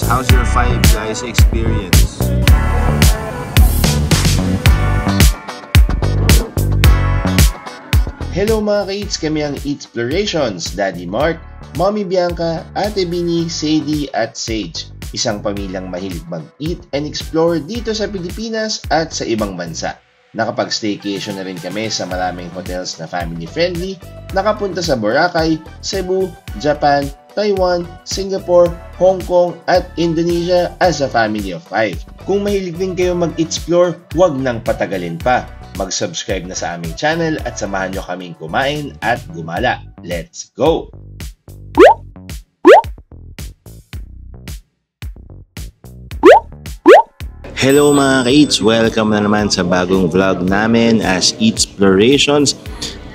how's your Five Guys experience? Hello mga ka-eats, kami ang Eatsplorations, Daddy Mark, Mommy Bianca, Ate Bini, Sadie at Sage. Isang pamilyang mahilig mag-eat and explore dito sa Pilipinas at sa ibang bansa. Nakapag-staycation na rin kami sa maraming hotels na family-friendly, nakapunta sa Boracay, Cebu, Japan, Taiwan, Singapore, Hong Kong at Indonesia as a family of 5. Kung mahilig din kayo mag-explore, huwag nang patagalin pa. Mag-subscribe na sa aming channel at samahan nyo kaming kumain at gumala. Let's go! Hello mga ka-eats! Welcome na naman sa bagong vlog namin as Eatsplorations.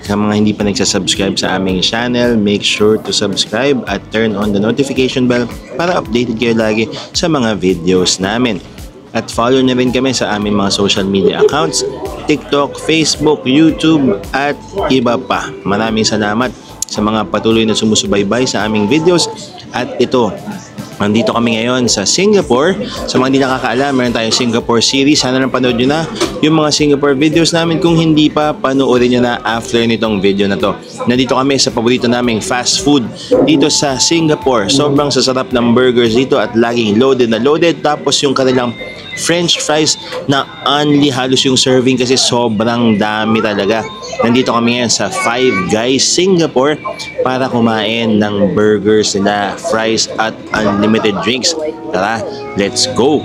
Sa mga hindi pa nagsasubscribe sa aming channel, make sure to subscribe at turn on the notification bell para updated kayo lagi sa mga videos namin. At follow na rin kami sa aming mga social media accounts, TikTok, Facebook, YouTube at iba pa. Maraming salamat sa mga patuloy na sumusubaybay sa aming videos. At ito, nandito kami ngayon sa Singapore. Sa mga hindi nakakaalam, meron tayong Singapore series. Sana lang panood nyo na yung mga Singapore videos namin. Kung hindi pa, panoorin nyo na after nitong video na to. Nandito kami sa paborito naming fast food dito sa Singapore. Sobrang sasarap ng burgers dito at laging loaded na loaded. Tapos yung kanilang French fries na only halos yung serving kasi sobrang dami talaga. Nandito kami ngayon sa Five Guys Singapore para kumain ng burgers nila, fries at unlimited drinks. Tara, let's go!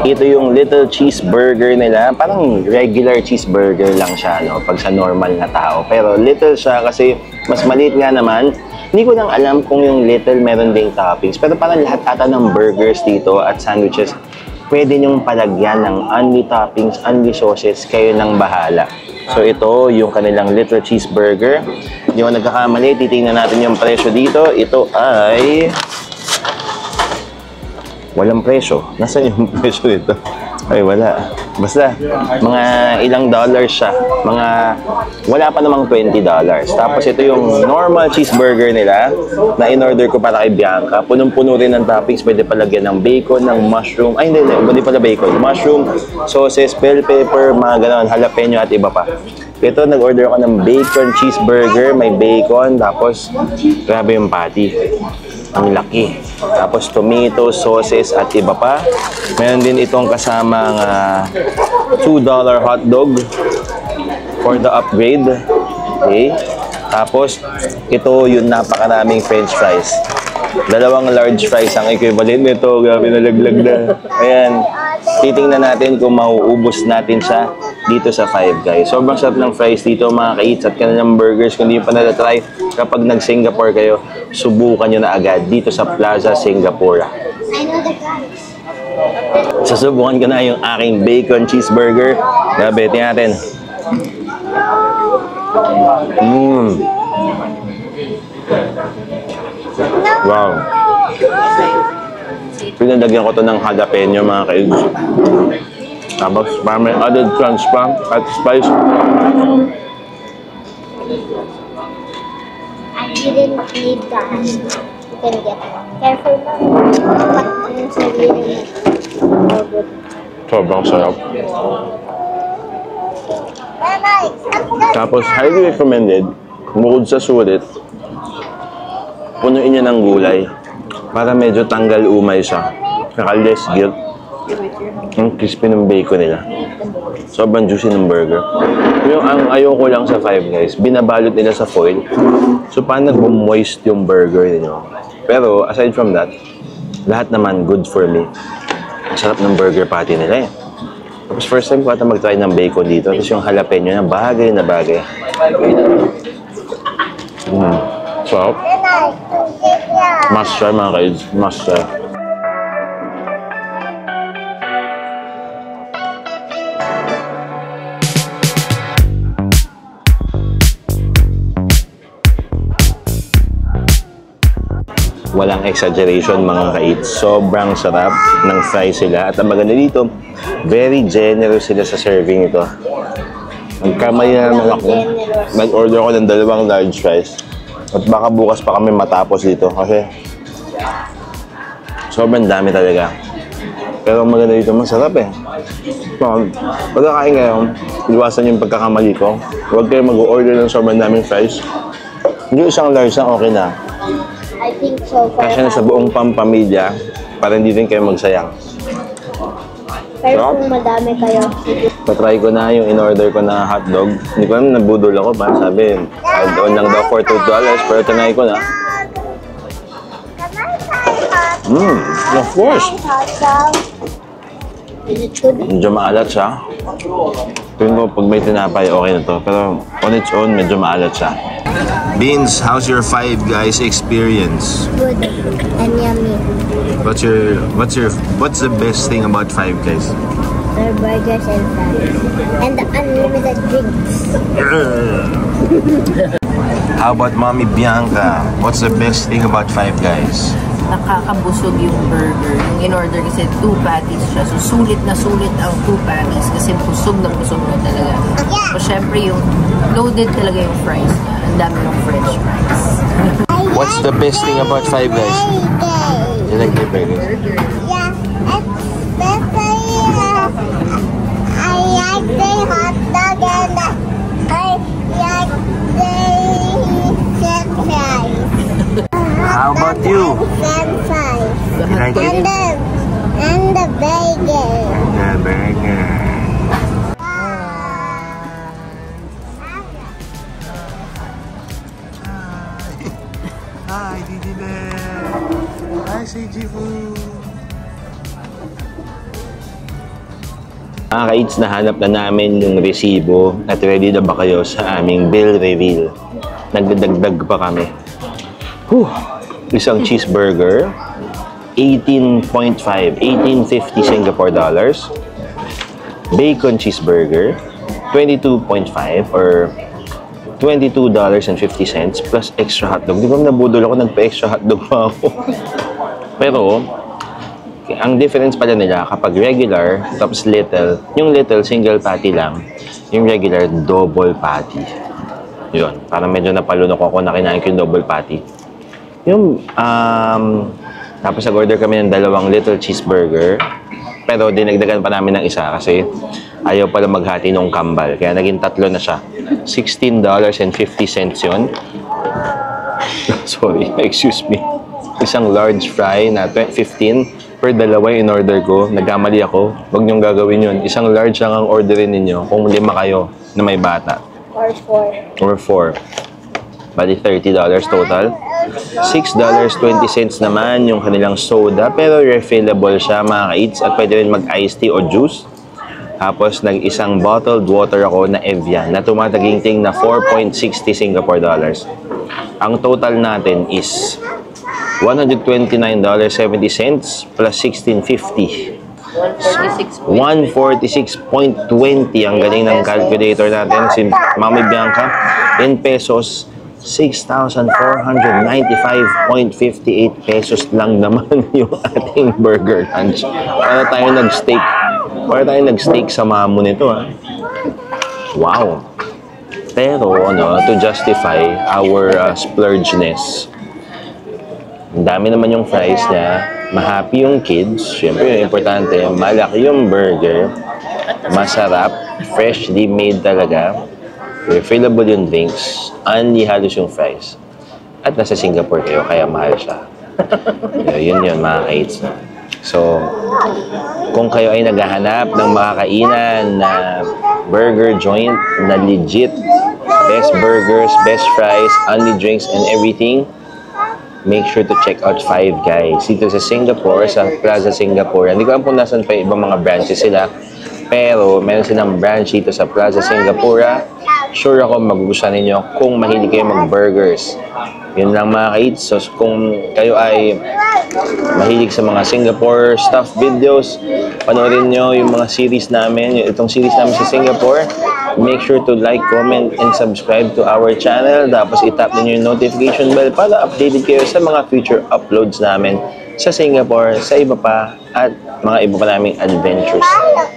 Ito yung little cheeseburger nila. Parang regular cheeseburger lang siya, no? Pag sa normal na tao. Pero little siya kasi mas maliit nga naman. Hindi ko lang alam kung yung little meron ding toppings. Pero parang lahat ata ng burgers dito at sandwiches, pwede nyong palagyan ng only toppings, only sauces. Kayo nang bahala. So ito yung kanilang little cheeseburger. Hindi ko nagkakamali. Titingnan natin yung presyo dito. Ito ay... walang presyo. Nasaan yung presyo nito? Ay, wala. Basta, mga ilang dollars siya. Wala pa namang $20. Tapos ito yung normal cheeseburger nila na in-order ko para kay Bianca. Punong-puno rin ng toppings. Pwede palagyan ng bacon, ng mushroom. Ay, hindi pala bacon. Mushroom, sauces, bell pepper, mga ganon, jalapeno at iba pa. Ito, nag-order ako ng bacon cheeseburger. May bacon. Tapos, grabe yung patty. Ang laki. Tapos tomato, sauces at iba pa. Meron din itong kasamang $2 hotdog for the upgrade. Okay. Tapos ito yung napakaraming french fries. 2 large fries ang equivalent nito. Grabe, nalaglag na. Ayan. Titingnan natin kung mauubos natin siya dito sa Five Guys. Sobrang sarap ng fries dito mga ka-eats at kanilang burgers. Kung hindi pa na-try, kapag nag-Singapore kayo, subukan nyo na agad dito sa Plaza Singapura. Sasubukan ko na yung aking bacon cheeseburger. Grabe, tingnan natin. Wow. Pinalagyan ko to ng jalapeno mga ka-eats. Tapos parang may added crunch pa at spice. I didn't need that. You can get one. Careful lang. Anong sabihin? Sobrang sarap. Tapos highly recommended, bukod sa sulit, punuin niya ng gulay para medyo tanggal umay siya. Naka-less guilt. Ang crispy ng bacon nila. Sobrang juicy ng burger. Yung ang ayoko lang sa Five Guys, binabalot nila sa foil. So, paano nag-moist yung burger nyo? Pero, aside from that, lahat naman good for me. Ang sarap ng burger patty nila eh. Tapos first time ko ata mag-try ng bacon dito. Tapos yung jalapeno na bagay na bagay. Sarap. Must try mga kids. Must try. Walang exaggeration mga ka-eats. Sobrang sarap ng fries sila. At ang maganda dito, very generous sila sa serving ito. Nagkamali na naman ako. Nag-order ako ng 2 large fries. At baka bukas pa kami matapos dito. Kasi sobrang dami talaga. Pero ang maganda dito, masarap eh. Pagkakain kayo, iwasan yung pagkakamali ko. Huwag kayo mag-order ng sobrang daming fries. Yung isang large na okay na. I think so. Kasi na sa buong pampamilya, para hindi din kayo magsayang. Pero kung madami kayo, Patry ko na yung in-order ko na hotdog. Hindi ko naman, nabudol ako ba? Sabi, add-on lang daw for $2. Pero tinay ko na. Of course. Is it good? Medyo maalat siya. Tingin ko, pag may tinapay, okay na to. Pero on its own, medyo maalat siya. Beans, how's your Five Guys experience? Good and yummy. What's the best thing about Five Guys? Their burgers and fries. And the unlimited drinks. How about Mommy Bianca? What's the best thing about Five Guys? Nakakabusog yung burger. Yung in-order kasi 2 patties siya. So, sulit na sulit ang 2 patties kasi busog na talaga. So, syempre yung loaded talaga yung fries niya. Ang dami ng french fries. What's the best thing about Five Guys? You like the burgers? Yeah, especially I like the hot dog and I like the french fries. How about you? French fries. You like it? And the burger. The burger. Hi, Didi Bear. Hi, Seijifu. Mga ka-eats, nahanap na namin yung resibo at ready na ba kayo sa aming bill reveal. Nagdadagdag pa kami. Isang cheeseburger, 18.50 Singapore dollars. Bacon cheeseburger, 22.5 or $22.50 plus extra hotdog. Di ba nabudol ako, nagpa-extra hotdog pa ako. Pero, ang difference pala nila kapag regular, tapos little, yung little single patty lang, yung regular double patty. Yun, parang medyo napalunok ako na kinain ko yung double patty. Yung, tapos nag-order kami ng 2 little cheeseburger, pero dinagdagan pa namin ng isa kasi ayaw pala maghati ng kambal. Kaya naging 3 na siya. $16.50 yun. Sorry, excuse me. Isang large fry na 15 per 2 yung in-order ko. Nagkamali ako. Huwag niyong gagawin yun. Isang large lang ang orderin ninyo kung 5 kayo na may bata. Or 4. Or 4. Bali, $30 total. $6.20 naman yung kanilang soda. Pero refillable siya mga ka-eats. At pwede rin mag-iced tea o juice. Tapos, nag-isang bottled water ako na Evian na tumataginting na 4.60 Singapore dollars. Ang total natin is $129.70 plus $16.50. 146.20 ang galing ng calculator natin. Si Mami Bianca, in pesos, 6,495.58 pesos lang naman yung ating burger lunch. Para tayo nag-steak sa mamo nito, ha. Wow. Pero, to justify our splurgeness, ang dami naman yung fries niya, ma-happy yung kids, syempre yung importante, malaki yung burger, masarap, freshly made talaga, refillable yung drinks, only halos yung fries. At nasa Singapore kayo, kaya mahal siya. Yun mga ka-eats. So, kung kayo ay naghahanap ng makakainan na burger joint na legit, best burgers, best fries, only drinks and everything, make sure to check out Five Guys. Dito sa Singapore, sa Plaza Singapore. Hindi ko alam kung nasan pa ibang mga branches sila. Pero, meron silang branch dito sa Plaza Singapore. Sure ako magugustuhan ninyo kung mahilig kayo mag-burgers. Yun lang mga ka-eats. So, kung kayo ay mahilig sa mga Singapore stuff videos, panoorin nyo yung mga series namin, itong series namin sa Singapore. Make sure to like, comment, and subscribe to our channel. Tapos itap niyo yung notification bell para updated kayo sa mga future uploads namin sa Singapore, sa iba pa, at mga iba pa naming adventures.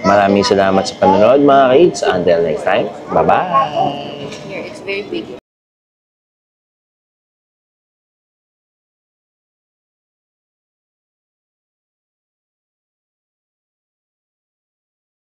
Maraming salamat sa panonood mga ka-eats. Until next time, bye-bye! Here, it's very big.